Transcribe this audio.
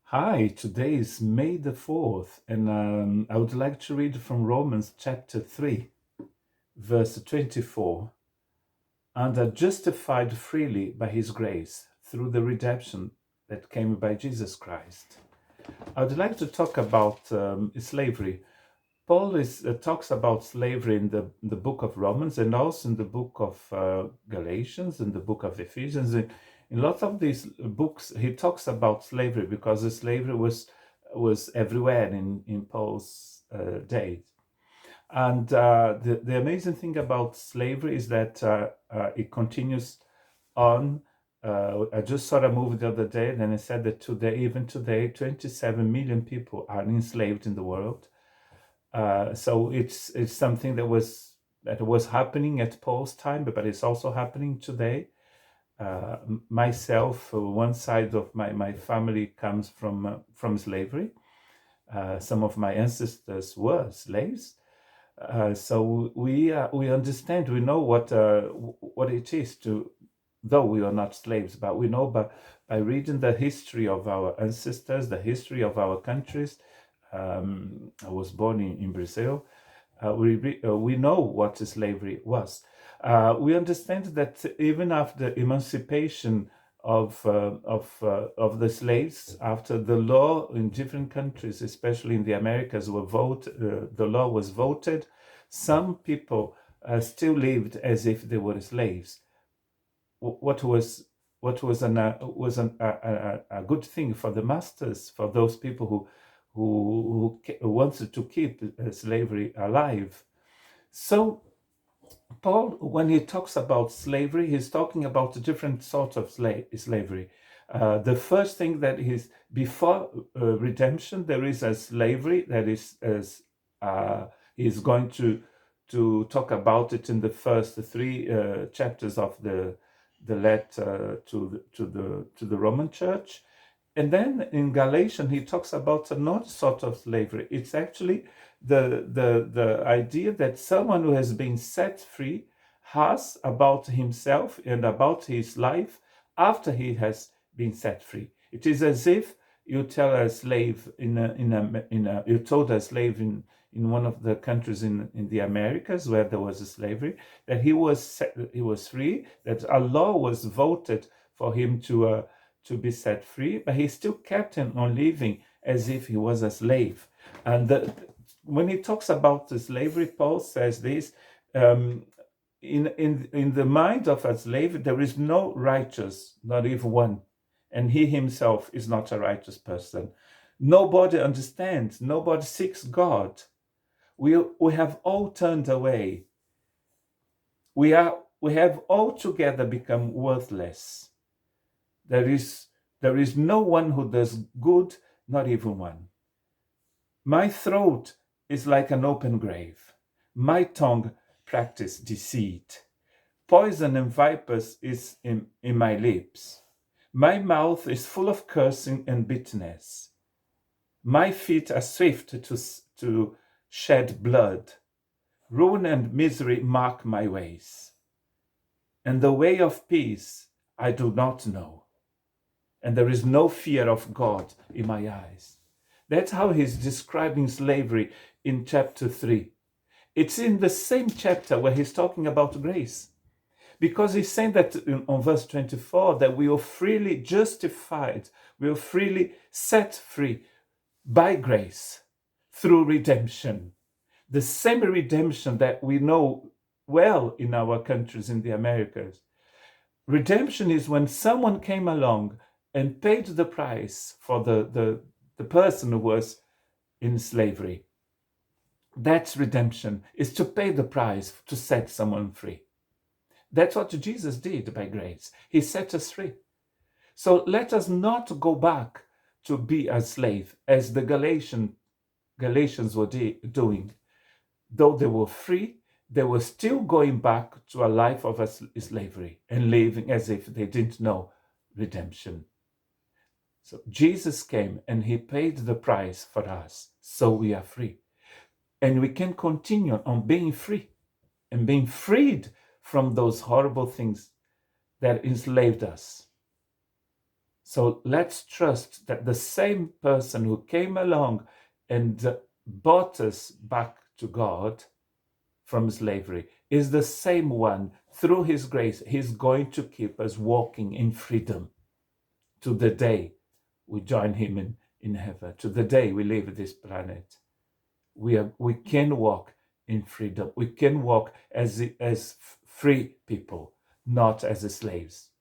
Hi, today is May the 4th, and I would like to read from Romans chapter 3, verse 24. And are justified freely by his grace through the redemption that came by Jesus Christ. I would like to talk about slavery. Paul talks about slavery in the book of Romans and also in the book of Galatians and the book of Ephesians. In lots of these books, he talks about slavery because the slavery was everywhere in Paul's days. And the amazing thing about slavery is that it continues on. I just saw a movie the other day, and it said that even today, 27 million people are enslaved in the world. So it's something that was happening at Paul's time, but it's also happening today. Myself, one side of my family comes from slavery. Some of my ancestors were slaves, so we understand. We know what it is to, though we are not slaves, but we know by reading the history of our ancestors, the history of our countries. I was born in Brazil. We know what slavery was. We understand that even after emancipation of the slaves, after the law in different countries, especially in the Americas, the law was voted. Some people still lived as if they were slaves. What was a good thing for the masters, for those people who wanted to keep slavery alive. So Paul, when he talks about slavery, he's talking about a different sort of slavery. The first thing that is before redemption, there is a slavery that is, as he's going to talk about it in the first three chapters of the letter to the Roman Church. And then in Galatians, he talks about another sort of slavery. It's actually the idea that someone who has been set free has about himself and about his life after he has been set free. It is as if you tell a slave you told a slave in one of the countries in the Americas where there was a slavery, that he was free, that a law was voted for him to be set free, but he still kept on living as if he was a slave. And when he talks about the slavery, Paul says this: in the mind of a slave, there is no righteous, not even one, and he himself is not a righteous person. Nobody understands. Nobody seeks God. We have all turned away. We have altogether become worthless. There is no one who does good, not even one. My throat is like an open grave. My tongue practices deceit. Poison and vipers is in my lips. My mouth is full of cursing and bitterness. My feet are swift to shed blood. Ruin and misery mark my ways. And the way of peace I do not know. And there is no fear of God in my eyes. That's how he's describing slavery in chapter 3. It's in the same chapter where he's talking about grace. Because he's saying that on verse 24, that we are freely justified, we are freely set free by grace through redemption. The same redemption that we know well in our countries in the Americas. Redemption is when someone came along and paid the price for the person who was in slavery. That's redemption, is to pay the price to set someone free. That's what Jesus did by grace. He set us free. So let us not go back to be a slave as the Galatians were doing. Though they were free, they were still going back to a life of slavery and living as if they didn't know redemption. So Jesus came and he paid the price for us, so we are free. And we can continue on being free and being freed from those horrible things that enslaved us. So let's trust that the same person who came along and brought us back to God from slavery is the same one. Through his grace, he's going to keep us walking in freedom to the day we join him in heaven, to the day we leave this planet. We can walk in freedom. We can walk as free people, not as slaves.